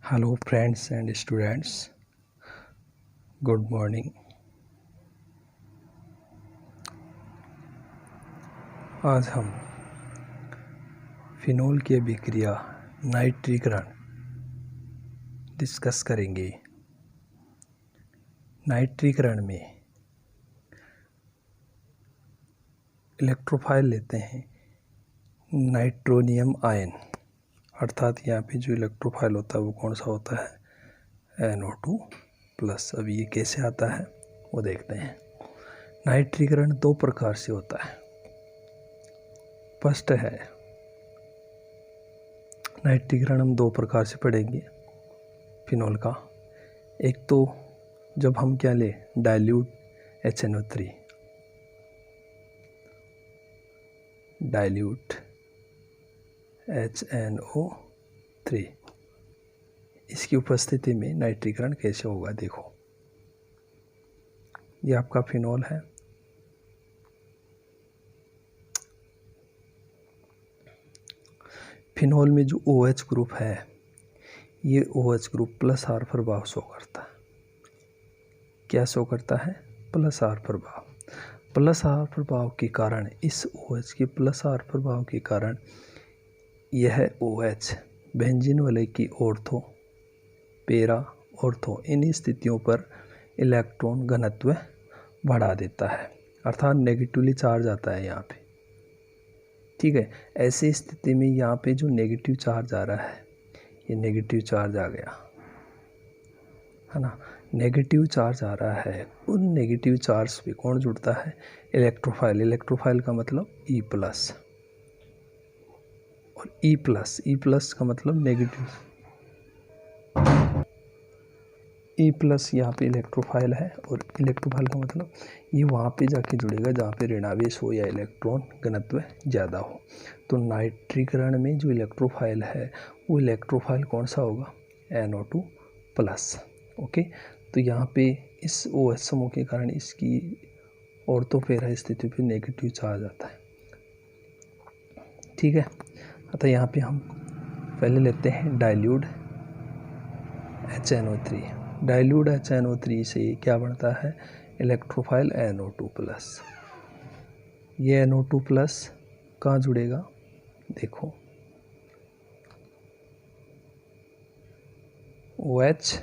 Hello friends and students, good morning. आज हम phenol की अभिक्रिया नाइट्रीकरण डिस्कस करेंगे। नाइट्रीकरण में इलेक्ट्रोफाइल लेते हैं नाइट्रोनियम आयन, अर्थात यहाँ पे जो इलेक्ट्रोफाइल होता है वो कौन सा होता है, NO2+। अब ये कैसे आता है वो देखते हैं। नाइट्रीकरण दो प्रकार से होता है। फर्स्ट है नाइट्रीकरण, हम दो प्रकार से पढ़ेंगे फिनोल का। एक तो जब हम क्या लें, डाइल्यूट HNO3, डाइल्यूट HNO3, इसकी उपस्थिति में नाइट्रीकरण कैसे होगा। देखो, ये आपका फिनोल है, फिनोल में जो OH ग्रुप है, ये OH ग्रुप प्लस आर प्रभाव शो करता है। क्या शो करता है? प्लस आर प्रभाव। प्लस आर प्रभाव के कारण, इस OH के प्लस आर प्रभाव के कारण यह OH बेंजीन वाले की ऑर्थो, पेरा, ऑर्थो, इन स्थितियों पर इलेक्ट्रॉन घनत्व बढ़ा देता है, अर्थात नेगेटिवली चार्ज आता है यहाँ पे। ठीक है, ऐसी स्थिति में यहाँ पे जो नेगेटिव चार्ज आ रहा है, ये नेगेटिव चार्ज आ गया है ना, नेगेटिव चार्ज आ रहा है। उन नेगेटिव चार्ज पे कौन जुड़ता है? इलेक्ट्रोफाइल। इलेक्ट्रोफाइल का मतलब E+, और E+ का मतलब नेगेटिव। E+ यहाँ पे इलेक्ट्रोफाइल है, और इलेक्ट्रोफाइल का मतलब ये वहाँ पे जाके जुड़ेगा जहाँ पे ऋणावेश हो या इलेक्ट्रॉन घनत्व ज़्यादा हो। तो नाइट्रीकरण में जो इलेक्ट्रोफाइल है वो इलेक्ट्रोफाइल कौन सा होगा? NO2+। ओके, तो यहाँ पे इस OH समूह के कारण इसकी ऑर्थोपेरा स्थिति पे नेगेटिव चार्ज आता है। ठीक है, अतः यहाँ पे हम पहले लेते हैं डाइल्यूट HNO3। डाइल्यूट HNO3 से क्या बनता है? Electrophile NO2+। ये NO2+ कहाँ जुड़ेगा? देखो, OH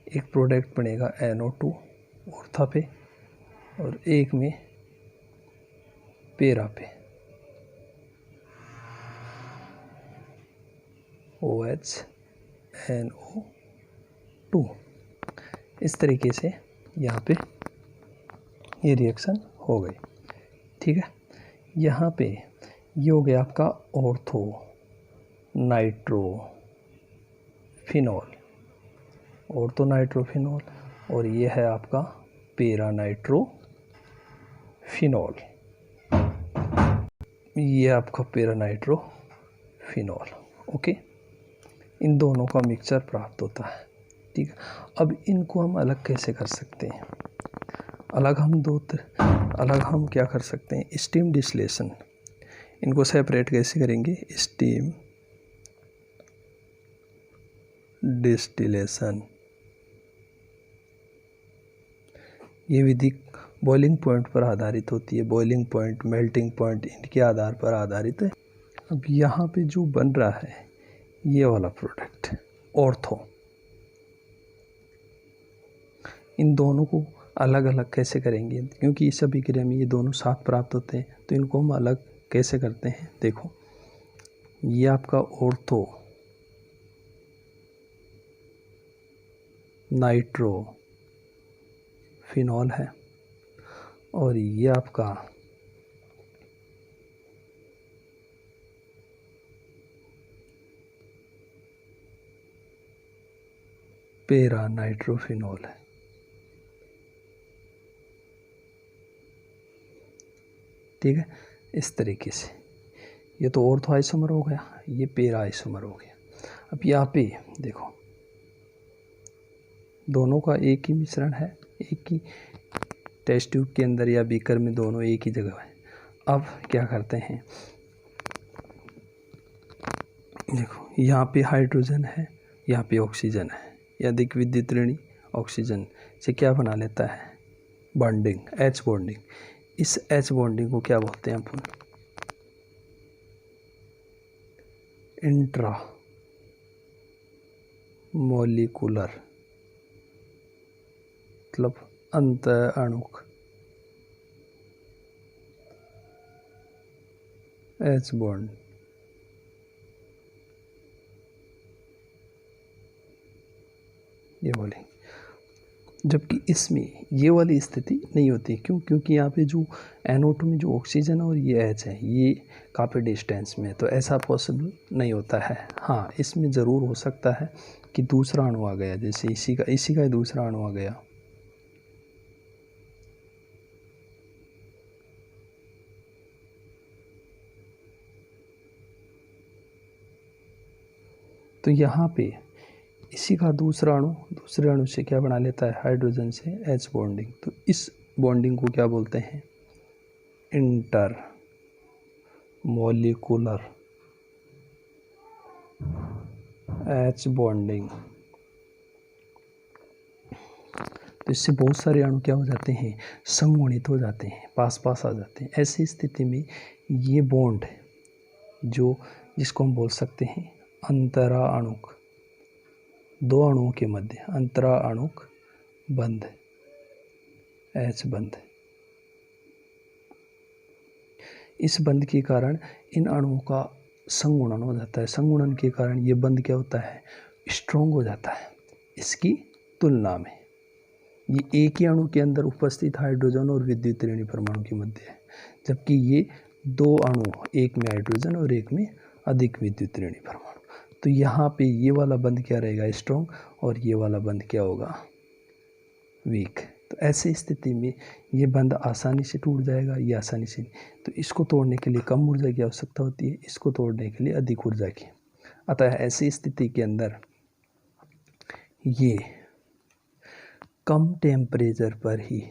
एक प्रोडक्ट बनेगा NO2 ऑर्था पे, और एक में पेरा पे OH NO2। इस तरीके से यहाँ पे ये रिएक्शन हो गई। ठीक है, यहाँ पे ये हो गया आपका ortho nitro phenol, ortho nitro phenol, और ये है आपका पेरा नाइट्रो फिनोल, ये आपका पेरा नाइट्रो फिनोल। ओके, इन दोनों का मिक्सचर प्राप्त होता है। ठीक है, अब इनको हम अलग कैसे कर सकते हैं? अलग हम क्या कर सकते हैं? Steam distillation. इनको सेपरेट कैसे करेंगे? Steam distillation. ये विधि बॉइलिंग पॉइंट पर आधारित होती है। बॉइलिंग पॉइंट, मेल्टिंग पॉइंट, इनके आधार पर आधारित है। अब यहाँ पे जो बन रहा है ये वाला प्रोडक्ट ऑर्थो, इन दोनों को अलग अलग कैसे करेंगे? क्योंकि इस अभिक्रिया में ये दोनों साथ प्राप्त होते हैं, तो इनको हम अलग कैसे करते हैं? देखो, ये आपका ऑर्थो नाइट्रो फिनोल है, और ये आपका पेरा नाइट्रोफिनोल है। ठीक है, इस तरीके से ये तो ऑर्थो आइसोमर हो गया, ये पेरा आइसोमर हो गया। अब यहाँ पे देखो, दोनों का एक ही मिश्रण है, एक ही टेस्ट ट्यूब के अंदर या बीकर में, दोनों एक ही जगह है। अब क्या करते हैं? देखो, यहाँ पे हाइड्रोजन है यहाँ पे ऑक्सीजन है, ये अधिक विद्युत ऋणी ऑक्सीजन से क्या बना लेता है, बॉन्डिंग, एच बॉन्डिंग। इस एच बॉन्डिंग को क्या बोलते हैं अपन, इंट्रा मोलिकुलर, मतलब अंत अणुक एच बॉन्ड। ये बोले, जबकि इसमें ये वाली स्थिति नहीं होती। क्यों? क्योंकि यहाँ पे जो NO2 में जो ऑक्सीजन और ये H है ये काफ़ी डिस्टेंस में है, तो ऐसा पॉसिबल नहीं होता है। हाँ, इसमें ज़रूर हो सकता है कि दूसरा अणु आ गया, जैसे इसी का दूसरा अणु आ गया, तो यहाँ पे इसी का दूसरे अणु से क्या बना लेता है, हाइड्रोजन से H बॉन्डिंग। तो इस बॉन्डिंग को क्या बोलते हैं, इंटर मोलिकुलर H बॉन्डिंग। तो इससे बहुत सारे अणु क्या हो जाते हैं, संगुणित हो जाते हैं, पास पास आ जाते हैं। ऐसी स्थिति में ये बॉन्ड जिसको हम बोल सकते हैं अंतरा अणुक, दो अणुओं के मध्य अंतरा अणुक बंध, H बंध। इस बंध के कारण इन अणुओं का संगुणन हो जाता है। संगुणन के कारण ये बंध क्या होता है, स्ट्रॉन्ग हो जाता है इसकी तुलना में। ये एक ही अणु के अंदर उपस्थित हाइड्रोजन और विद्युत ऋणी परमाणु के मध्य है, जबकि ये दो अणु, एक में हाइड्रोजन और एक में अधिक विद्युत ऋणी परमाणु। तो यहाँ पे ये वाला बंध क्या रहेगा, स्ट्रॉन्ग, और ये वाला बंध क्या होगा, वीक। तो ऐसी स्थिति में ये बंध आसानी से टूट जाएगा, ये आसानी से नहीं। तो इसको तोड़ने के लिए कम ऊर्जा की आवश्यकता होती है, इसको तोड़ने के लिए अधिक ऊर्जा की। अतः ऐसी स्थिति के अंदर ये कम टेम्परेचर पर ही,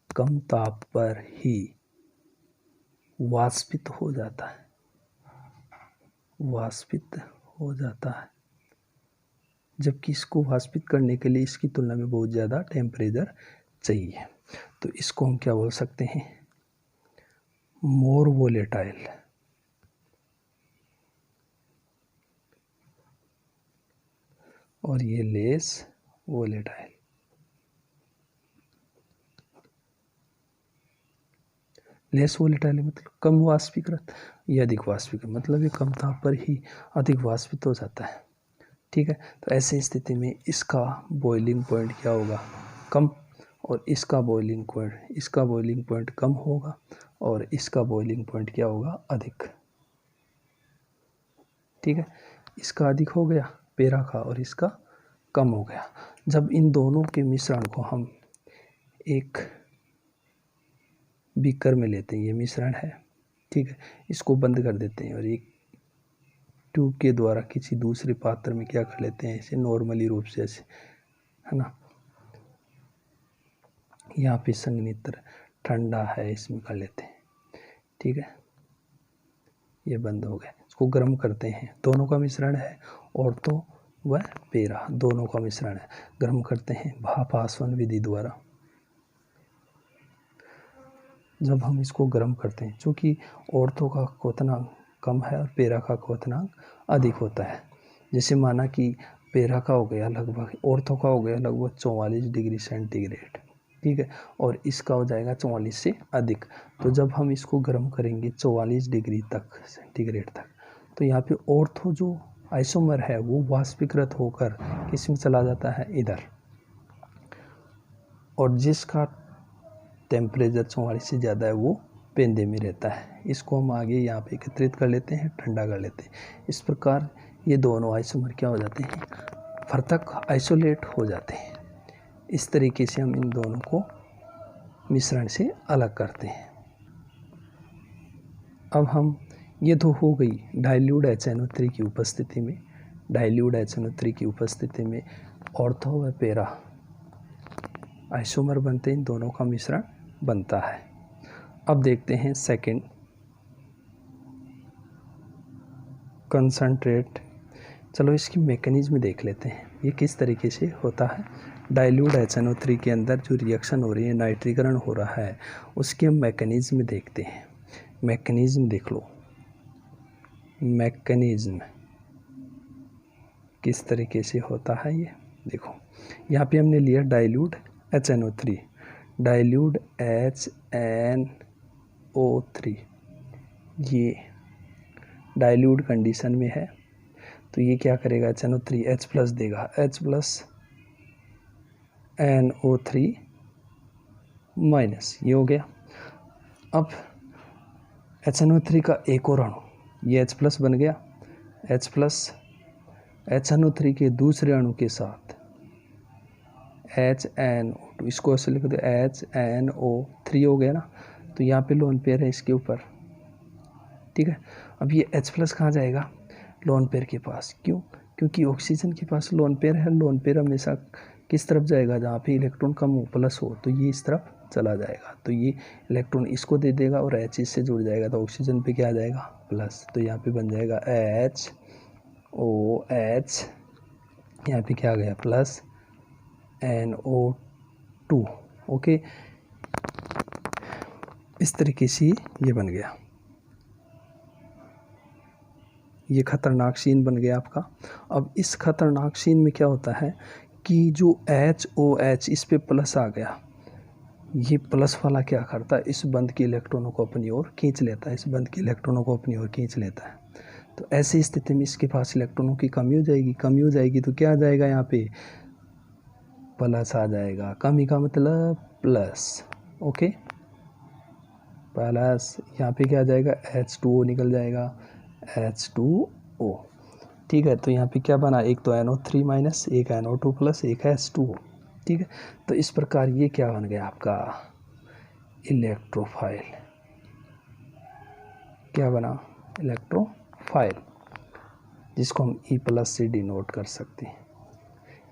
कम ताप पर ही वाष्पित हो जाता है, वाष्पित हो जाता है, जबकि इसको वाष्पित करने के लिए इसकी तुलना में बहुत ज़्यादा टेम्परेचर चाहिए। तो इसको हम क्या बोल सकते हैं, मोर वोलेटाइल। और ये लेस वोलेटाइल। लेस वोलेटाइल मतलब कम वाष्पीकृत, ये अधिक वाष्पीकृत, मतलब ये कम ताप पर ही अधिक वाष्पित हो जाता है। ठीक है, तो ऐसी स्थिति में इसका बॉइलिंग पॉइंट क्या होगा, कम, और इसका बॉइलिंग पॉइंट कम होगा, और इसका बॉइलिंग पॉइंट क्या होगा, अधिक। ठीक है, इसका अधिक हो गया पेरा का और इसका कम हो गया। जब इन दोनों के मिश्रण को हम एक बीकर में लेते हैं, ये मिश्रण है, ठीक है, इसको बंद कर देते हैं और एक ट्यूब के द्वारा किसी दूसरे पात्र में क्या कर लेते हैं, इसे नॉर्मली रूप से ऐसे, है ना, यहाँ पे संघनित्र ठंडा है इसमें कर लेते हैं। ठीक है, ये बंद हो गया। इसको गर्म करते हैं, दोनों का मिश्रण है, और तो वह पेरा दोनों का मिश्रण है, गर्म करते हैं भाप आसवन विधि द्वारा। जब हम इसको गर्म करते हैं, चूँकि औरतों का क्वथनांक कम है और पेरा का क्वथनांक अधिक होता है, जैसे माना कि पेरा का हो गया लगभग, औरतों का हो गया लगभग 44 डिग्री सेंटीग्रेड, ठीक है, और इसका हो जाएगा 44 से अधिक। तो जब हम इसको गर्म करेंगे 44 डिग्री तक सेंटीग्रेड तक, तो यहाँ पे ऑर्थो जो आइसोमर है वो वाष्पीकृत होकर किस में चला जाता है, इधर, और जिसका टेम्परेचर 44 से ज़्यादा है वो पेंदे में रहता है। इसको हम आगे यहाँ पे एकत्रित कर लेते हैं, ठंडा कर लेते हैं। इस प्रकार ये दोनों आइसोमर क्या हो जाते हैं, पृथक आइसोलेट हो जाते हैं। इस तरीके से हम इन दोनों को मिश्रण से अलग करते हैं। अब हम ये तो हो गई डाइल्यूट HNO3 की उपस्थिति में, डाइल्यूट HNO3 की उपस्थिति में ऑर्थो व पेरा आइसोमर बनते हैं, इन दोनों का मिश्रण बनता है। अब देखते हैं सेकंड, कंसंट्रेट चलो इसकी मैकेनिज्म देख लेते हैं, ये किस तरीके से होता है। डाइल्यूट HNO3 के अंदर जो रिएक्शन हो रही है, नाइट्रीकरण हो रहा है, उसके मैकेनिज्म देखते हैं। मैकेनिज्म देख लो, मैकेनिज्म किस तरीके से होता है ये देखो। यहाँ पे हमने लिया डाइल्यूट HNO3, डाइल्यूट HNO3, ये डाइल्यूट कंडीशन में है, तो ये क्या करेगा, HNO3 H प्लस देगा, H प्लस NO3 माइनस, ये हो गया। अब HNO3 का एक और अणु, ये H प्लस बन गया, H प्लस HNO3 के दूसरे अणु के साथ HNO2, इसको ऐसे लिख दो HNO3 हो गया ना, तो यहाँ पे लोन पेयर है इसके ऊपर, ठीक है। अब ये H प्लस कहाँ जाएगा, लोन पेयर के पास, क्यों, क्योंकि ऑक्सीजन के पास लोन पेयर है, लोन पेयर हमेशा किस तरफ जाएगा, जहाँ पे इलेक्ट्रॉन कम हो, प्लस हो, तो ये इस तरफ चला जाएगा, तो ये इलेक्ट्रॉन इसको दे देगा और H इससे जुड़ जाएगा, तो ऑक्सीजन पे क्या आ जाएगा, प्लस, तो यहाँ पे बन जाएगा HOH, यहाँ पे क्या आ गया, प्लस NO2, ओके। इस तरीके से ये बन गया, ये खतरनाक सीन बन गया आपका। अब इस खतरनाक सीन में क्या होता है कि जो HOH इस पे प्लस आ गया, ये प्लस वाला क्या करता है, इस बंद के इलेक्ट्रॉनों को अपनी ओर खींच लेता है, इस बंद के इलेक्ट्रॉनों को अपनी ओर खींच लेता है। तो ऐसी स्थिति में इसके पास इलेक्ट्रॉनों की कमी हो जाएगी, कमी हो जाएगी तो क्या आ जाएगा, यहाँ पे प्लस आ जाएगा, कमी का मतलब प्लस, ओके, प्लस। यहाँ पे क्या आ जाएगा, H2O निकल जाएगा, H2O, ठीक है। तो यहाँ पे क्या बना, एक तो NO3 माइनस, एक NO2 प्लस, एक H2O, ठीक है। तो इस प्रकार ये क्या बन गया आपका, इलेक्ट्रोफाइल, क्या बना, इलेक्ट्रोफाइल, जिसको हम E प्लस से डिनोट कर सकते हैं।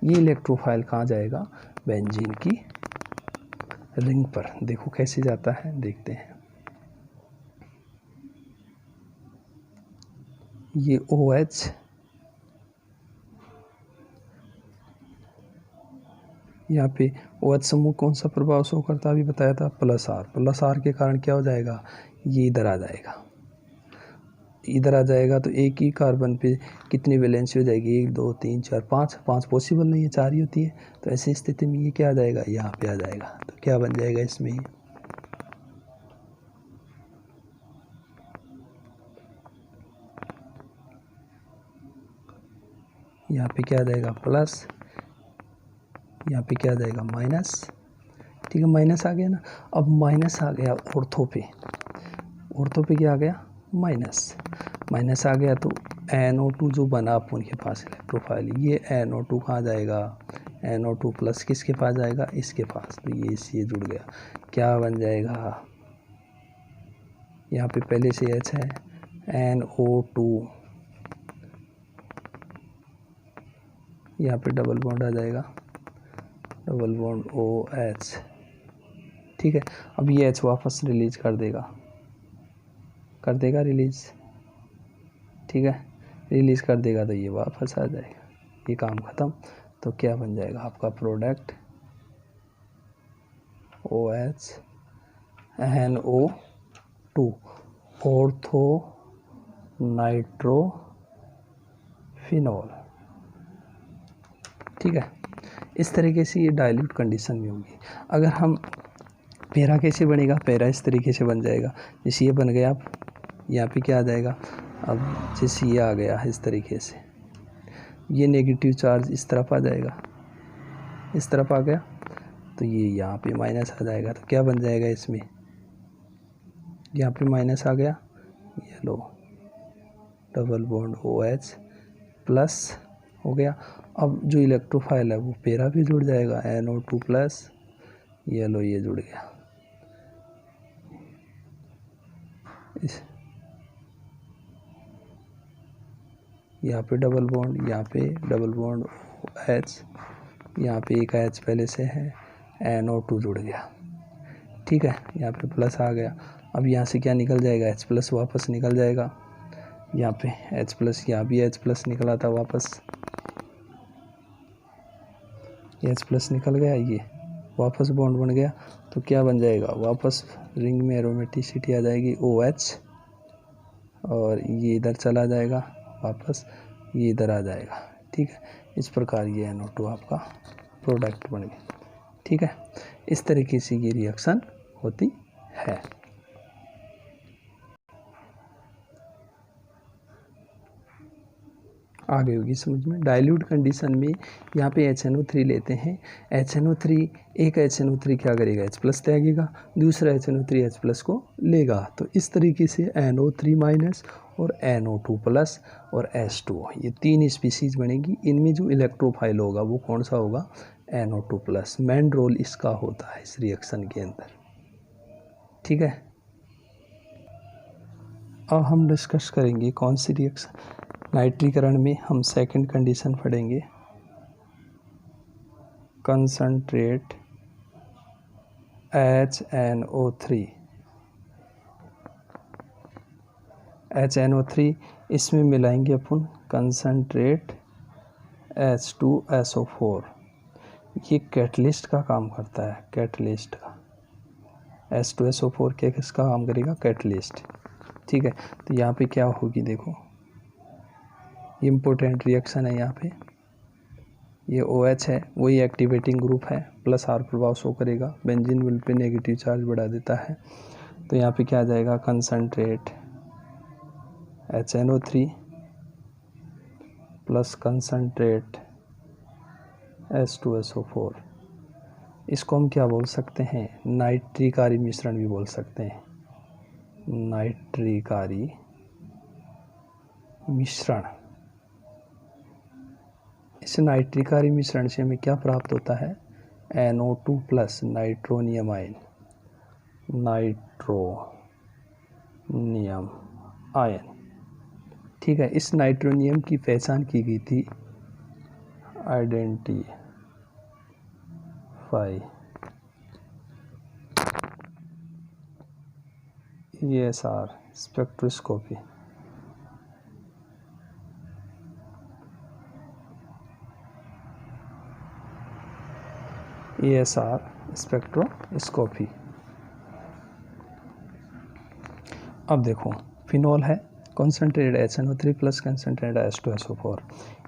ये इलेक्ट्रोफाइल कहाँ जाएगा, बेंजीन की रिंग पर, देखो कैसे जाता है, देखते हैं। ये OH, यहाँ पे OH समूह कौन सा प्रभाव शो करता है, अभी बताया था, प्लस R, प्लस R के कारण क्या हो जाएगा, ये इधर आ जाएगा, इधर आ जाएगा, तो एक ही कार्बन पे कितनी वैलेंसी हो जाएगी, 1 2 3 4 5 पॉसिबल नहीं है, 4 ही होती है। तो ऐसी स्थिति में ये क्या आ जाएगा, यहाँ पे आ जाएगा, तो क्या बन जाएगा इसमें, यहाँ पे क्या आ जाएगा, प्लस, यहाँ पे क्या आ जाएगा, माइनस, ठीक है, माइनस आ गया ना। अब माइनस आ गया ऑर्थो पे, ऑर्थो पे क्या आ गया, माइनस, माइनस आ गया, तो NO2 जो बना अपन के पास इलेक्ट्रोफाइल, ये NO2 कहाँ जाएगा, NO2 प्लस किसके पास जाएगा, इसके पास, तो ये इससे जुड़ गया, क्या बन जाएगा, यहाँ पे पहले से H है, NO2, यहाँ पे डबल बॉन्ड आ जाएगा, डबल बॉन्ड OH, ठीक है। अब ये H वापस रिलीज कर देगा रिलीज, ठीक है, रिलीज कर देगा, तो ये वापस आ जाएगा, ये काम ख़त्म। तो क्या बन जाएगा आपका product, OH NO2, ortho nitrophenol, ठीक है। इस तरीके से ये डाइल्यूट कंडीशन में होगी। अगर हम पैरा कैसे बनेगा, पैरा इस तरीके से बन जाएगा, जैसे ये बन गया, अब यहाँ पे क्या आ जाएगा, अब जैसे ये आ गया इस तरीके से, ये नेगेटिव चार्ज इस तरफ आ जाएगा, इस तरफ आ गया, तो ये यहाँ पे माइनस आ जाएगा, तो क्या बन जाएगा इसमें, यहाँ पे माइनस आ गया, ये लो डबल बॉन्ड OH प्लस हो गया। अब जो इलेक्ट्रोफाइल है वो पैरा भी जुड़ जाएगा, NO2 प्लस, ये लो ये जुड़ गया, इस यहाँ पे डबल बॉन्ड, यहाँ पे डबल बॉन्ड OH, यहाँ पे एक H पहले से है, NO2 जुड़ गया, ठीक है, यहाँ पे प्लस आ गया। अब यहाँ से क्या निकल जाएगा, H प्लस वापस निकल जाएगा, यहाँ पे H प्लस, यहाँ भी H प्लस निकला था वापस, H प्लस निकल गया, ये वापस बॉन्ड बन गया, तो क्या बन जाएगा, वापस रिंग में एरोमेटिसिटी आ जाएगी OH, और ये इधर चला जाएगा वापस, ये इधर आ जाएगा। ठीक है, इस प्रकार ये NO2 आपका प्रोडक्ट बन गया। ठीक है, इस तरीके से ये रिएक्शन होती है। आगे होगी समझ में। डाइल्यूट कंडीशन में यहाँ पे HNO3 लेते हैं, HNO3 एक HNO3 क्या करेगा, H प्लस त्यागेगा, दूसरा HNO3 H प्लस को लेगा, तो इस तरीके से NO3 माइनस और NO2 प्लस और H2 ये 3 स्पीसीज बनेगी। इनमें जो इलेक्ट्रोफाइल होगा वो कौन सा होगा, NO2 प्लस। मेन रोल इसका होता है इस रिएक्शन के अंदर। ठीक है, अब हम डिस्कस करेंगे कौन सी रिएक्शन। नाइट्रीकरण में हम सेकंड कंडीशन पढ़ेंगे, कंसंट्रेट HNO3। HNO3 इसमें मिलाएंगे अपन कंसंट्रेट H2SO4। ये कैटलिस्ट का काम करता है, कैटलिस्ट का। H2SO4 के किसका काम करेगा, कैटलिस्ट। ठीक है, तो यहाँ पे क्या होगी देखो, इम्पोर्टेंट रिएक्शन है यहाँ पे, ये OH है, वही एक्टिवेटिंग ग्रुप है, प्लस R प्रभाव शो करेगा, benzene will pay negative charge बढ़ा देता है। तो यहाँ पे क्या आ जाएगा, concentrate HNO3 plus concentrate H2SO4। इसको हम क्या बोल सकते हैं, नाइट्रिकारी मिश्रण भी बोल सकते हैं, नाइट्रिकारी मिश्रण। इस नाइट्रिकारी मिश्रण से हमें क्या प्राप्त होता है, NO2 plus nitronium ion, nitronium ion. ठीक है, इस नाइट्रोनियम की पहचान की गई थी, identify ESR spectroscopy. ESR spectroscopy. अब देखो, फिनॉल है, concentrated HNO3 plus concentrated H2SO4,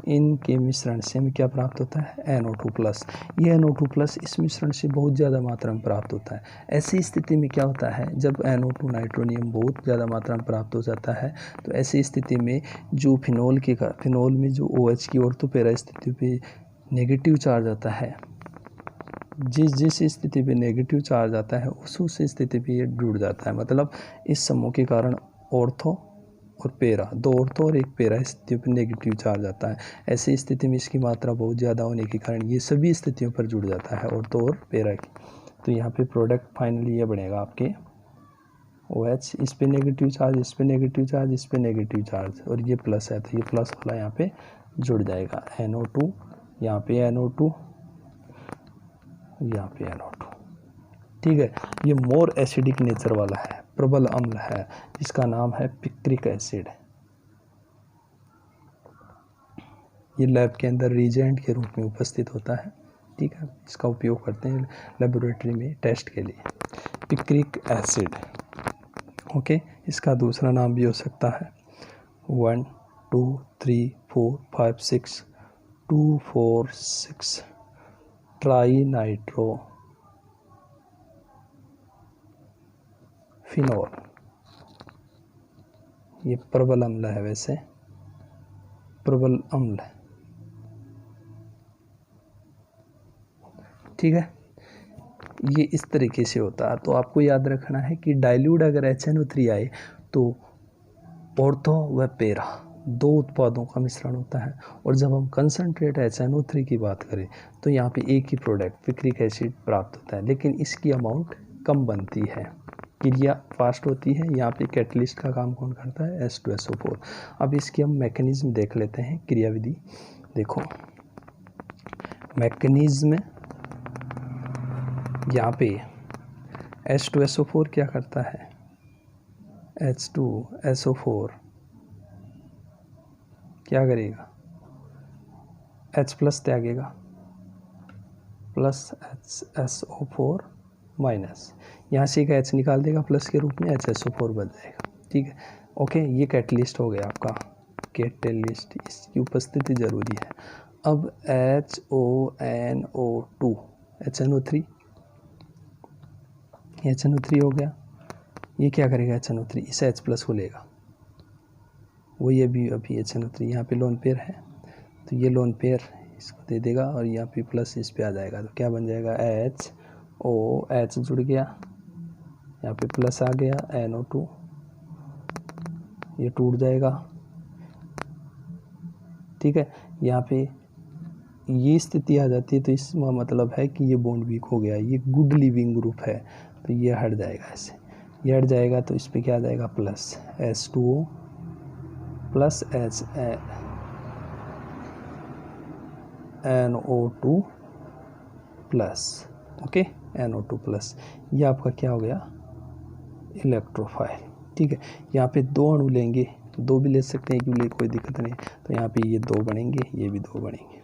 इनके मिश्रण से हमें क्या प्राप्त होता है, NO2 प्लस। ये NO2 प्लस इस मिश्रण से बहुत ज़्यादा मात्रा में प्राप्त होता है। ऐसी स्थिति में क्या होता है, जब NO2 नाइट्रोनियम बहुत ज़्यादा मात्रा में प्राप्त हो जाता है, तो ऐसी स्थिति में जो फिनॉल में जो OH की ऑर्थोपैरा स्थिति पे नेगेटिव चार्ज आता है, जिस स्थिति पे नेगेटिव चार्ज आता है उस स्थिति पे ये जुड़ जाता है। मतलब इस समूह के कारण ऑर्थो और पैरा, दो ऑर्थो और एक पैरा स्थितियों पर नेगेटिव चार्ज आता है। ऐसी स्थिति में इसकी मात्रा बहुत ज़्यादा होने के कारण ये सभी स्थितियों पर जुड़ जाता है, ऑर्थो और पैरा की। तो यहाँ पे प्रोडक्ट फाइनली ये बनेगा आपके OH, इस पे नेगेटिव चार्ज, इस पे नेगेटिव चार्ज, इस पे नेगेटिव चार्ज, और ये प्लस है तो ये प्लस वाला यहाँ पे जुड़ जाएगा, NO2, यहाँ पे NO2, यहाँ पे NO2। ठीक है, ये मोर एसिडिक नेचर वाला है, प्रबल अम्ल है, जिसका नाम है पिक्रिक एसिड। ये लैब के अंदर रिएजेंट के रूप में उपस्थित होता है। ठीक है, इसका उपयोग करते हैं लेबोरेटरी में टेस्ट के लिए, पिक्रिक एसिड। ओके, इसका दूसरा नाम भी हो सकता है 1 2 3 4 5 6 2,4,6 ट्राई नाइट्रो फिनॉल। ये प्रबल अम्ल है, वैसे प्रबल अम्ल है। ठीक है, ये इस तरीके से होता है। तो आपको याद रखना है कि डाइल्यूट अगर HNO3 आए तो ऑर्थो व पैरा दो उत्पादों का मिश्रण होता है, और जब हम कंसंट्रेट HNO3 की बात करें तो यहाँ पे एक ही प्रोडक्ट पिक्रिक एसिड प्राप्त होता है, लेकिन इसकी अमाउंट कम बनती है, क्रिया फास्ट होती है। यहाँ पे कैटलिस्ट का काम कौन करता है, H2SO4। अब इसकी हम मैकेनिज्म देख लेते हैं, क्रियाविधि देखो। मैकेनिज्म यहाँ पे H2SO4 क्या करता है, H2SO4 क्या करेगा, H प्लस त्यागेगा, प्लस HSO4 माइनस, यहाँ से एक H निकाल देगा प्लस के रूप में, HSO4 बन जाएगा। ठीक है, ओके, ये कैटलिस्ट हो गया आपका, कैटलिस्ट, इसकी उपस्थिति ज़रूरी है। अब HONO2, HNO3 हो गया, ये क्या करेगा HNO3, इसे H प्लस को लेगा, वही अभी HNO3 यहाँ पे लोन पेयर है तो ये लोन पेयर इसको दे देगा और यहाँ पे प्लस इस पे आ जाएगा, तो क्या बन जाएगा H जुड़ गया, यहाँ पे प्लस आ गया, NO2 ये टूट जाएगा। ठीक है, यहाँ पे ये स्थिति आ जाती है तो इसका मतलब है कि ये बॉन्ड वीक हो गया, ये गुड लिविंग ग्रुप है, तो ये हट जाएगा, ऐसे ये हट जाएगा तो इस पे क्या आ जाएगा, plus H2O plus NO2 plus, okay, NO2 plus, ये आपका क्या हो गया, इलेक्ट्रोफाइल। ठीक है, यहाँ पे दो अणु लेंगे, दो भी ले सकते हैं क्योंकि कोई दिक्कत नहीं, तो यहाँ पे ये दो बनेंगे, ये भी दो बनेंगे,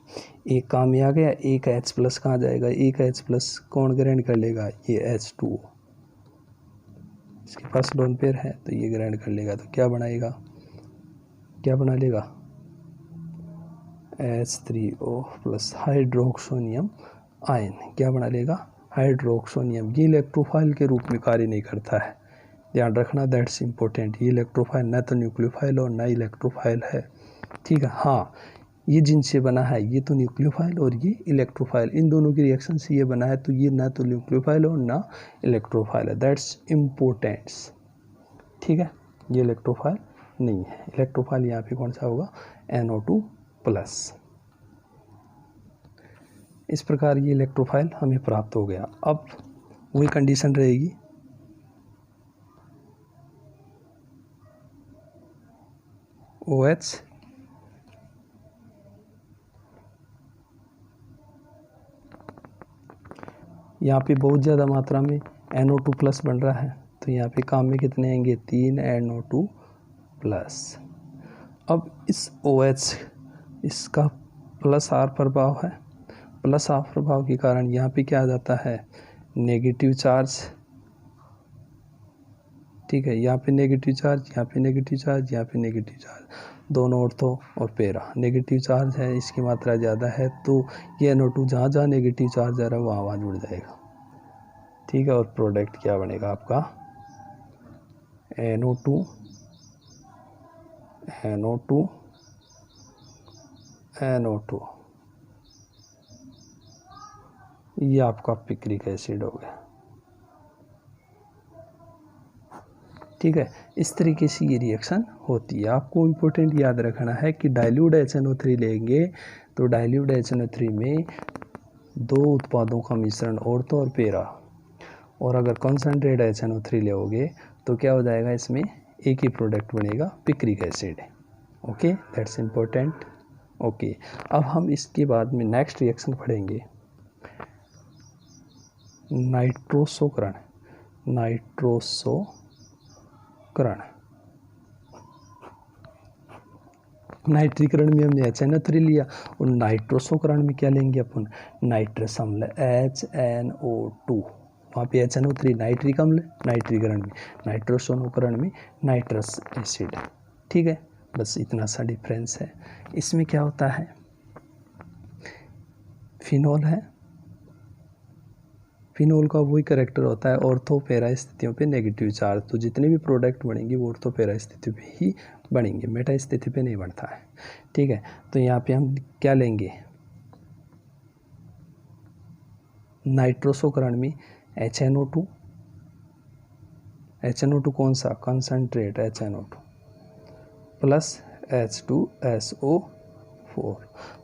एक काम में आ गया। एक H प्लस कहाँ जाएगा, एक H प्लस कौन ग्रहण कर लेगा, ये H2O, इसके पास लोन पेयर है तो ये ग्रहण कर लेगा, तो क्या बनाएगा, क्या बना लेगा, H3O प्लस हाइड्रोक्सोनियम आयन, क्या बना लेगा, हाइड्रोक्सोनियम। ये इलेक्ट्रोफाइल के रूप में कार्य नहीं करता है, ध्यान रखना, दैट्स इम्पोर्टेंट। ये इलेक्ट्रोफाइल ना तो न्यूक्लियोफाइल और ना इलेक्ट्रोफाइल है। ठीक है, हाँ, ये जिनसे बना है ये तो न्यूक्लियोफाइल और ये इलेक्ट्रोफाइल, इन दोनों की रिएक्शन से ये बना है, तो ये ना तो न्यूक्लियोफाइल और ना इलेक्ट्रोफाइल है, दैट्स इम्पोर्टेंट्स। ठीक है, ये इलेक्ट्रोफाइल नहीं है, इलेक्ट्रोफाइल यहाँ पे कौन सा होगा, NO2 प्लस। इस प्रकार ये इलेक्ट्रोफाइल हमें प्राप्त हो गया। अब वही कंडीशन रहेगी, OH यहाँ पे बहुत ज़्यादा मात्रा में NO2 प्लस बन रहा है, तो यहाँ पे काम में कितने आएंगे, 3 NO2 प्लस। अब इस OH इसका प्लस R प्रभाव है, प्लस R प्रभाव के कारण यहाँ पे क्या आ जाता है, नेगेटिव चार्ज। ठीक है, यहाँ पे नेगेटिव चार्ज, यहाँ पे नेगेटिव चार्ज, यहाँ पे नेगेटिव चार्ज, दोनों ऑर्थो और पैरा नेगेटिव चार्ज है, इसकी मात्रा ज़्यादा है, तो ये NO2 जहाँ जहाँ नेगेटिव चार्ज आ रहा है वहाँ जुड़ जाएगा। ठीक है, और प्रोडक्ट क्या बनेगा आपका, NO2 ये आपका पिक्रिक एसिड हो गया। ठीक है, इस तरीके से ये रिएक्शन होती है। आपको इम्पोर्टेंट याद रखना है कि डाइल्यूट HNO3 लेंगे तो डाइल्यूट HNO3 में दो उत्पादों का मिश्रण, ऑर्थो और पैरा, और अगर कॉन्सेंट्रेट HNO3 लोगे तो क्या हो जाएगा, इसमें एक ही प्रोडक्ट बनेगा, picric acid. Okay, that's important. Okay, अब हम इसके बाद में नेक्स्ट रिएक्शन पढ़ेंगे, नाइट्रोसोकरण। नाइट्रीकरण में हमने HNO3 लिया और नाइट्रोसोकरण में क्या लेंगे अपन, नाइट्रस अम्ल HNO2, वहाँ पे HNO3 नाइट्रिक अम्ल, नाइट्रीकरण में, नाइट्रोसोकरण में नाइट्रस एसिड। ठीक है, बस इतना सा डिफरेंस है। इसमें क्या होता है, फिनोल है, फिनोल का वही करेक्टर होता है, ऑर्थो पैरा स्थितियों पे नेगेटिव चार्ज, तो जितने भी प्रोडक्ट बनेंगे वो ऑर्थो पैरा स्थिति पे ही बनेंगे, मेटा स्थिति पे नहीं बढ़ता है। ठीक है, तो यहाँ पे हम क्या लेंगे, नाइट्रोसोकरण में HNO2 कौन सा, कंसंट्रेट HNO2 प्लस H2SO4,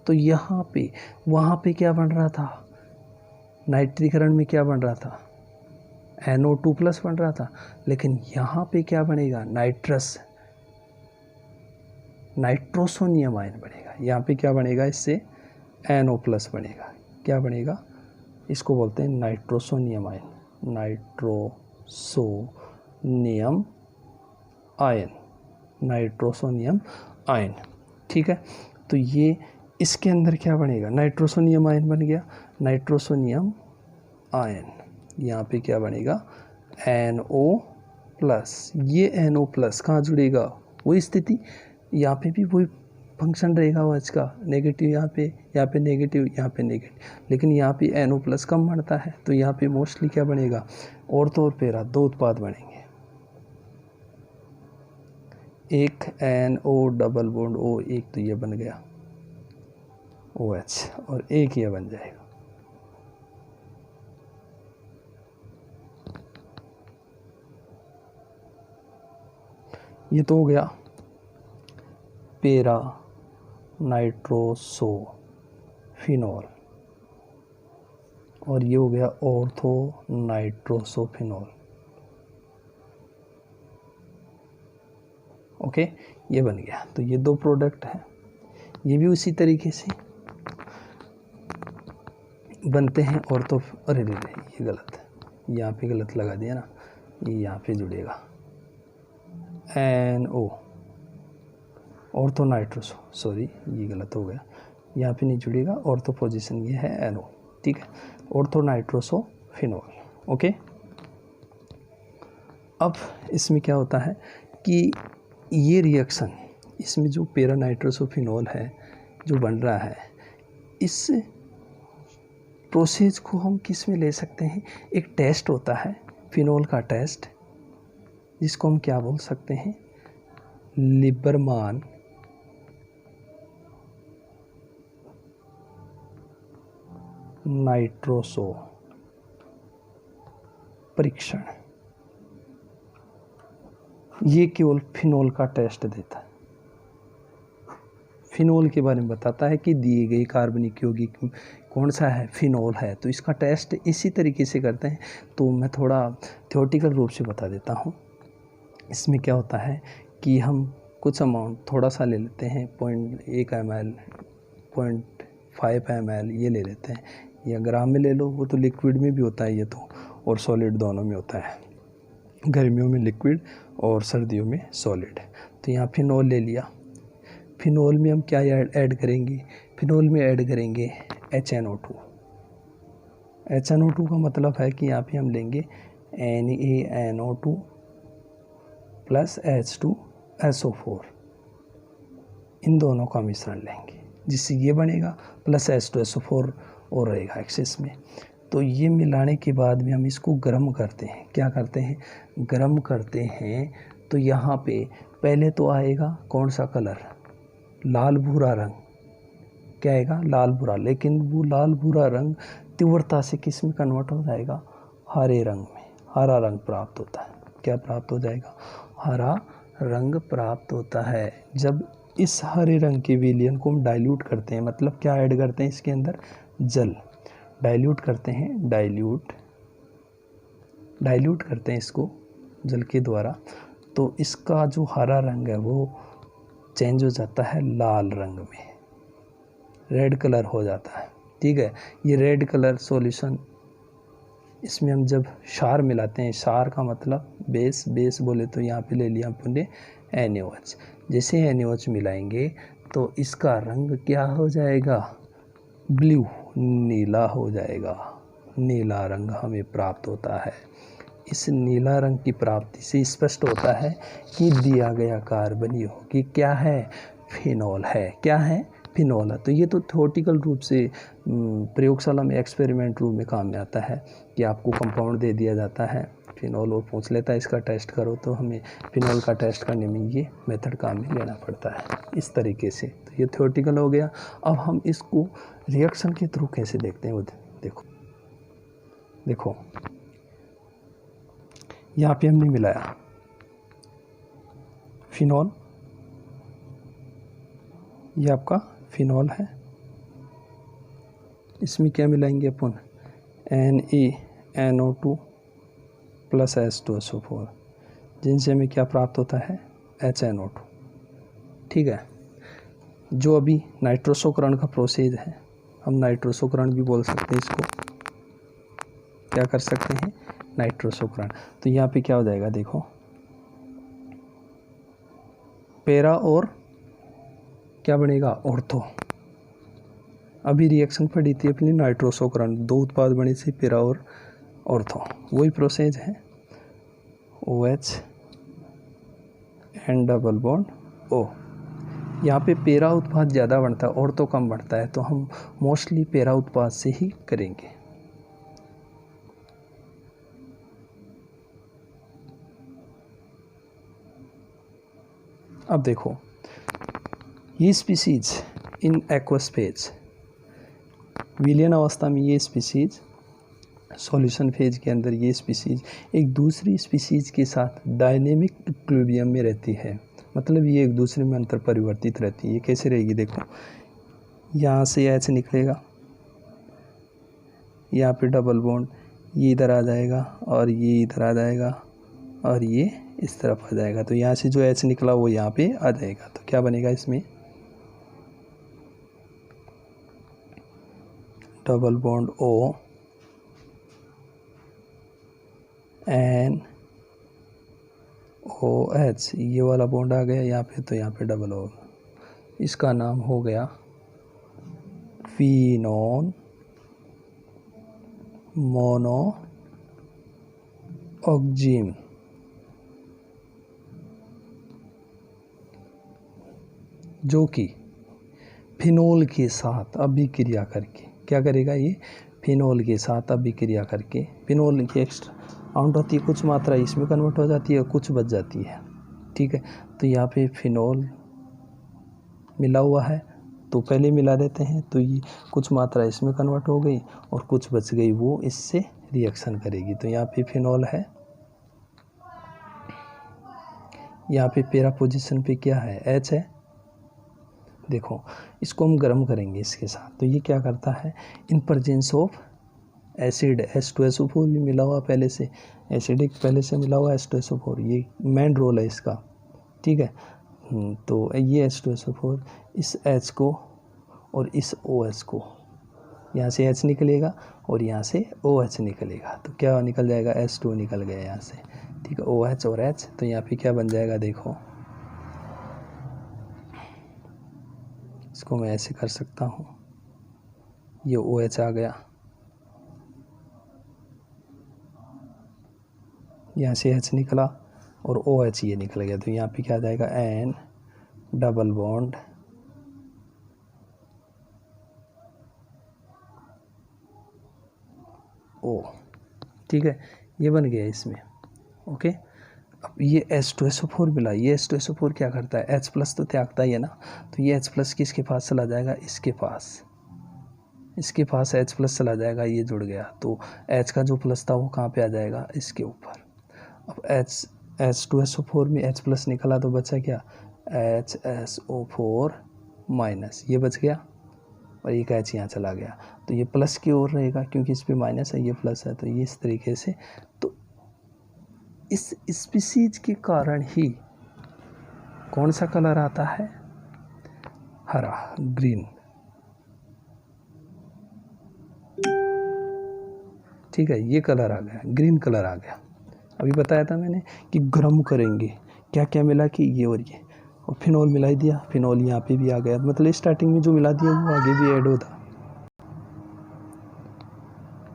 तो यहाँ पे वहाँ पे क्या बन रहा था, नाइट्रीकरण में क्या बन रहा था, NO2 प्लस बन रहा था, लेकिन यहाँ पे क्या बनेगा, नाइट्रोसोनियम आयन बनेगा। यहाँ पे क्या बनेगा, इससे NO प्लस बनेगा, क्या बनेगा, इसको बोलते हैं नाइट्रोसोनियम आयन, नाइट्रोसोनियम आयन। ठीक है। तो ये इसके अंदर क्या बनेगा, नाइट्रोसोनियम आयन बन गया, नाइट्रोसोनियम आयन। यहाँ पे क्या बनेगा, NO+। ये NO+ कहाँ जुड़ेगा, वही स्थिति, यहाँ पे भी वही फंक्शन रहेगा OH का, नेगेटिव यहाँ पे नेगेटिव, यहाँ पे नेगेटिव, लेकिन यहाँ पे NO+ कम बढ़ता है, तो यहाँ पे मोस्टली क्या बनेगा, ऑर्थो और पैरा 2 उत्पाद बनेंगे, एक NO डबल बॉन्ड O, एक तो ये बन गया OH, और एक ये बन जाएगा। ये तो हो गया पैरा नाइट्रोसोफिनॉल, और ये हो गया ऑर्थो नाइट्रोसोफिनॉल। ओके, ये बन गया। तो ये 2 प्रोडक्ट हैं, ये भी उसी तरीके से बनते हैं। ऑर्थो, अरे रे ये गलत है, यहाँ पे गलत लगा दिया ना, ये यहाँ पे जुड़ेगा NO, ऑर्थो नाइट्रोसो, सॉरी ये गलत हो गया, यहाँ पे नहीं जुड़ेगा, ऑर्थो पोजीशन ये है NO, ठीक है, ऑर्थो नाइट्रोसोफिनॉल। ओके, अब इसमें क्या होता है कि ये रिएक्शन, इसमें जो पैरा नाइट्रोसोफिनॉल है जो बन रहा है, इस प्रोसेस को हम किस में ले सकते हैं, एक टेस्ट होता है फिनॉल का टेस्ट, जिसको हम क्या बोल सकते हैं, लिबरमान नाइट्रोसो परीक्षण। ये केवल फिनॉल का टेस्ट देता है, फिनॉल के बारे में बताता है कि दिए गए कार्बनिक यौगिक कौन सा है, फिनॉल है, तो इसका टेस्ट इसी तरीके से करते हैं। तो मैं थोड़ा थ्योरेटिकल रूप से बता देता हूँ। इसमें क्या होता है कि हम कुछ अमाउंट थोड़ा सा ले लेते हैं, 0.1 ml, 0.5 ml ये ले लेते हैं, या ग्राम में ले लो, वो तो लिक्विड में भी होता है ये तो, और सॉलिड दोनों में होता है, गर्मियों में लिक्विड और सर्दियों में सॉलिड। तो यहाँ फिनॉल ले लिया, फिनॉल में हम क्या ऐड करेंगे, फिनॉल में ऐड करेंगे HNO2। HNO2 का मतलब है कि यहाँ पे हम लेंगे NaNO2 प्लस H2SO4, इन दोनों का मिश्रण लेंगे, जिससे ये बनेगा, प्लस H2SO4 और रहेगा एक्सेस में। तो ये मिलाने के बाद भी हम इसको गर्म करते हैं, क्या करते हैं, गर्म करते हैं। तो यहाँ पे पहले तो आएगा कौन सा कलर, लाल भूरा रंग, क्या आएगा, लाल भूरा, लेकिन वो लाल भूरा रंग तीव्रता से किस में कन्वर्ट हो जाएगा, हरे रंग में, हरा रंग प्राप्त होता है। क्या प्राप्त हो जाएगा, हरा रंग प्राप्त होता है। जब इस हरे रंग के विलयन को हम डाइल्यूट करते हैं, मतलब क्या ऐड करते हैं इसके अंदर, जल, डाइल्यूट करते हैं, डाइल्यूट करते हैं इसको जल के द्वारा, तो इसका जो हरा रंग है वो चेंज हो जाता है लाल रंग में, रेड कलर हो जाता है, ठीक है। ये रेड कलर सॉल्यूशन, इसमें हम जब क्षार मिलाते हैं, क्षार का मतलब बेस, बेस बोले तो यहाँ पे ले लिया अपने NaOH, जैसे NaOH मिलाएंगे तो इसका रंग क्या हो जाएगा, ब्लू, नीला हो जाएगा, नीला रंग हमें प्राप्त होता है। इस नीला रंग की प्राप्ति से स्पष्ट होता है कि दिया गया कार्बन यौगिक क्या है, फिनॉल है, क्या है, फिनॉल है। तो ये तो थ्योरेटिकल रूप से प्रयोगशाला में एक्सपेरिमेंट रूप में काम में आता है कि आपको कंपाउंड दे दिया जाता है फिनॉल और पूछ लेता है इसका टेस्ट करो, तो हमें फिनॉल का टेस्ट करने में ये मेथड काम में लेना पड़ता है इस तरीके से। तो ये थ्योरेटिकल हो गया। अब हम इसको रिएक्शन के थ्रू कैसे देखते हैं, वो देखो यहाँ पे हमने मिलाया फिनॉल, ये आपका फिनॉल है, इसमें क्या मिलाएंगे अपन, NaNO2 प्लस H2SO4, जिनसे हमें क्या प्राप्त होता है, HNO2, ठीक है। जो अभी नाइट्रोसोकरण का प्रोसेस है, हम नाइट्रोसोकरण भी बोल सकते हैं इसको, क्या कर सकते हैं, नाइट्रोसोकरण। तो यहाँ पे क्या हो जाएगा, देखो पैरा और क्या बनेगा, ऑर्थो। अभी रिएक्शन पड़ी थी अपनी नाइट्रोसोकरण, 2 उत्पाद बने थे पैरा और ऑर्थो, वही प्रोसेस है। OH and double bond O। यहाँ पे पैरा उत्पाद ज़्यादा बनता है, ऑर्थो कम बनता है, तो हम मोस्टली पैरा उत्पाद से ही करेंगे। अब देखो, ये स्पीसीज इन एक्वस फेज, विलियन अवस्था में ये स्पीसीज, सॉल्यूशन फेज के अंदर ये स्पीसीज एक दूसरी स्पीसीज के साथ डायनेमिक इक्विलिब्रियम में रहती है। मतलब ये एक दूसरे में अंतर परिवर्तित रहती है। ये कैसे रहेगी, देखो यहाँ से H निकलेगा, यहाँ पे डबल बॉन्ड, ये इधर आ जाएगा और ये इधर आ जाएगा और ये इस तरफ आ जाएगा। तो यहाँ से जो H निकला वो यहाँ पे आ जाएगा। तो क्या बनेगा इसमें, double bond O N OH, ये वाला बॉन्ड आ गया यहाँ पे, तो यहाँ पे डबल O, इसका नाम हो गया फिनोन मोनो ऑक्जिम। जो कि फिनोल के साथ अभिक्रिया करके क्या करेगा, ये फिनोल के साथ अभिक्रिया करके, फिनोल की एक्स्ट्रा अमाउंट होती है, कुछ मात्रा इसमें कन्वर्ट हो जाती है, कुछ बच जाती है। ठीक है, तो यहाँ पे फिनोल मिला हुआ है तो पहले मिला देते हैं, तो ये कुछ मात्रा इसमें कन्वर्ट हो गई और कुछ बच गई, वो इससे रिएक्शन करेगी। तो यहाँ पे फिनोल है, यहाँ पे पैरा पोजीशन पे क्या है, H है। देखो इसको हम गर्म करेंगे इसके साथ, तो ये क्या करता है, in presence of acid H2SO4 भी मिला हुआ पहले से, एसिडिक पहले से मिला हुआ H2SO4, ये मेन रोल है इसका। ठीक है, तो ये H2SO4 इस H को और इस OH को, यहाँ से H निकलेगा और यहाँ से OH निकलेगा, तो क्या निकल जाएगा, H2 निकल गया यहाँ से। ठीक है, OH और H, तो यहाँ पे क्या बन जाएगा, देखो इसको मैं ऐसे कर सकता हूँ, ये OH आ गया, यहाँ से H निकला और OH ये निकल गया, तो यहाँ पे क्या आ जाएगा, N डबल बॉन्ड O। ठीक है, ये बन गया इसमें। ओके, अब ये H2SO4 मिला, ये H2SO4 क्या करता है, H प्लस तो त्यागता ही है ना, तो ये H प्लस किसके पास चला जाएगा, इसके पास, इसके पास H प्लस चला जाएगा, ये जुड़ गया, तो H का जो प्लस था वो कहाँ पे आ जाएगा, इसके ऊपर। अब H2SO4 में H प्लस निकला तो बचा क्या, HSO4 माइनस, ये बच गया और एक H यहाँ चला गया, तो ये प्लस की ओर रहेगा क्योंकि इस पे माइनस है, ये प्लस है, तो ये इस तरीके से। तो इस स्पीसीज के कारण ही कौन सा कलर आता है, हरा, ग्रीन। ठीक है, ये कलर आ गया, ग्रीन कलर आ गया। अभी बताया था मैंने कि गर्म करेंगे, क्या क्या मिला कि ये और ये, और फिनोल मिला दिया, फिनोल यहाँ पे भी आ गया, मतलब स्टार्टिंग में जो मिला दिया वो आगे भी ऐड होता,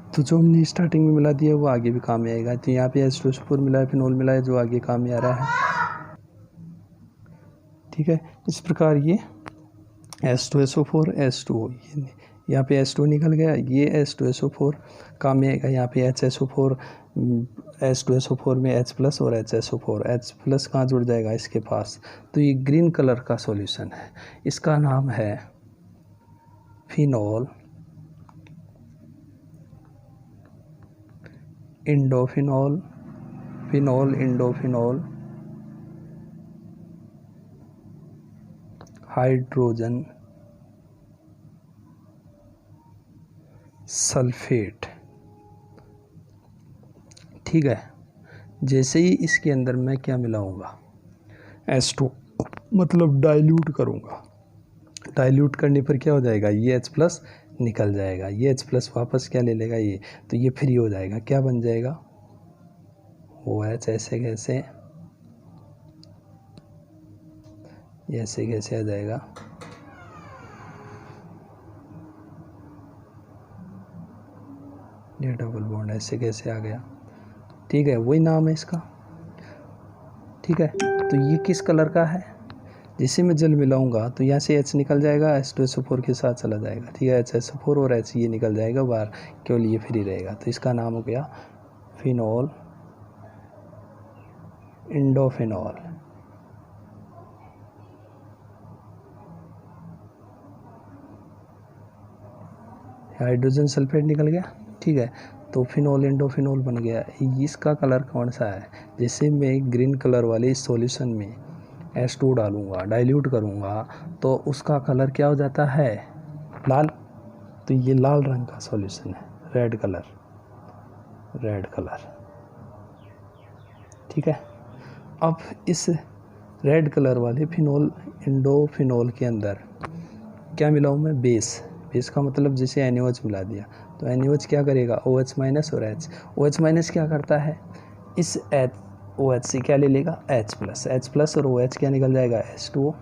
तो जो हमने स्टार्टिंग में मिला दिया वो आगे भी काम में आएगा। तो यहाँ पे H2SO4 मिला है, फिनोल मिला है, जो आगे काम में आ रहा है। ठीक है, इस प्रकार ये H2SO4 H2O, यहाँ पे H2 निकल गया, ये H2SO4 काम में आएगा, यहाँ पे HSO4, H2SO4 में H प्लस और HSO4, H प्लस कहाँ जुड़ जाएगा, इसके पास। तो ये ग्रीन कलर का सॉल्यूशन है, इसका नाम है फिनोल इंडोफिनोल, फिनोल इंडोफिनोल हाइड्रोजन सल्फेट। ठीक है, जैसे ही इसके अंदर मैं क्या मिलाऊंगा, H2, मतलब डाइल्यूट करूंगा, डाइल्यूट करने पर क्या हो जाएगा, ये H प्लस निकल जाएगा, ये H प्लस वापस क्या ले लेगा ये, तो ये फ्री हो जाएगा, क्या बन जाएगा, OH, ऐसे कैसे आ जाएगा, ये डबल बॉन्ड ऐसे कैसे आ गया, ठीक है, वही नाम है इसका, ठीक है। तो ये किस कलर का है, जिसे मैं जल मिलाऊंगा तो यहाँ से H निकल जाएगा, H2SO4 के साथ चला जाएगा, ठीक है, HSO4 और H ये निकल जाएगा बाहर, केवल ये फ्री रहेगा। तो इसका नाम हो गया फिनोल इंडोफिनॉल। हाइड्रोजन सल्फेट निकल गया, ठीक है। तो फिनोल इंडोफिनोल बन गया। इसका कलर कौन सा है, जैसे मैं ग्रीन कलर वाले इस सॉल्यूशन में H2 डालूंगा, डाइल्यूट करूंगा, तो उसका कलर क्या हो जाता है, लाल। तो ये लाल रंग का सॉल्यूशन है, रेड कलर, ठीक है। अब इस रेड कलर वाले फिनोल इंडोफिनोल के अंदर क्या मिलाऊं मैं, बेस का मतलब जैसे NaOH मिला दिया, तो NaOH क्या करेगा, OH माइनस और H, OH माइनस क्या करता है, इस OH से क्या ले लेगा, H प्लस और OH क्या निकल जाएगा, H2O,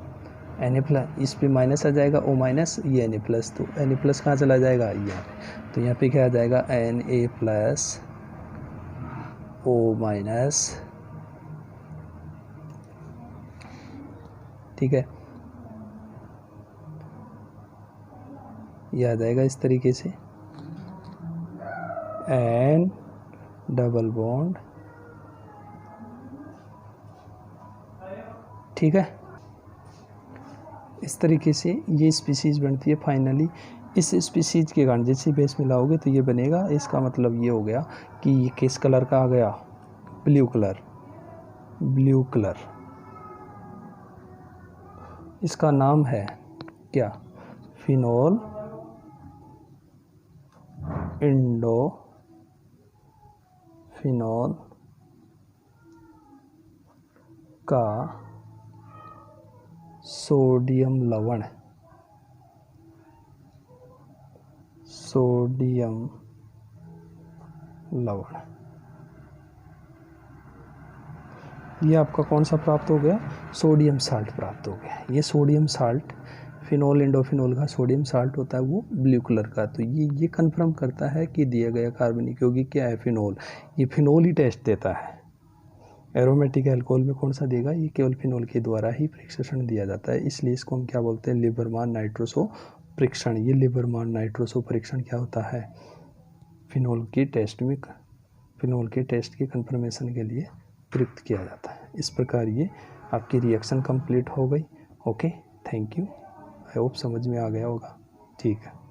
Na+, इस पे माइनस आ जाएगा, O माइनस, ये Na+, तो Na+ कहाँ चला जाएगा, यहाँ पे, तो यहाँ पे क्या आ जाएगा, Na+, O माइनस, ठीक है, ये आ जाएगा इस तरीके से, N डबल बॉन्ड, ठीक है। इस तरीके से ये स्पीसीज बनती है। फाइनली इस स्पीसीज के कारण जैसे बेस मिलाओगे तो ये बनेगा, इसका मतलब ये हो गया कि ये किस कलर का आ गया, ब्लू कलर। इसका नाम है क्या, फिनोल इंडोफिनॉल का सोडियम लवण, ये आपका कौन सा प्राप्त हो गया, सोडियम साल्ट प्राप्त हो गया। ये सोडियम साल्ट, फिनोल इंडोफिनोल का सोडियम साल्ट होता है वो ब्लू कलर का। तो ये कंफर्म करता है कि दिया गया कार्बनिक यौगिक क्या है, फिनोल। ये फिनोल ही टेस्ट देता है। एरोमेटिक अल्कोहल में कौन सा देगा, ये केवल फिनोल के द्वारा ही परीक्षण दिया जाता है, इसलिए इसको हम क्या बोलते हैं, लिबरमान नाइट्रोसो परीक्षण। ये लिबरमान नाइट्रोसो परीक्षण क्या होता है, फिनोल के टेस्ट के कंफर्मेशन के लिए प्रयुक्त किया जाता है। इस प्रकार ये आपकी रिएक्शन कंप्लीट हो गई। Okay, thank you, I hope समझ में आ गया होगा, ठीक है।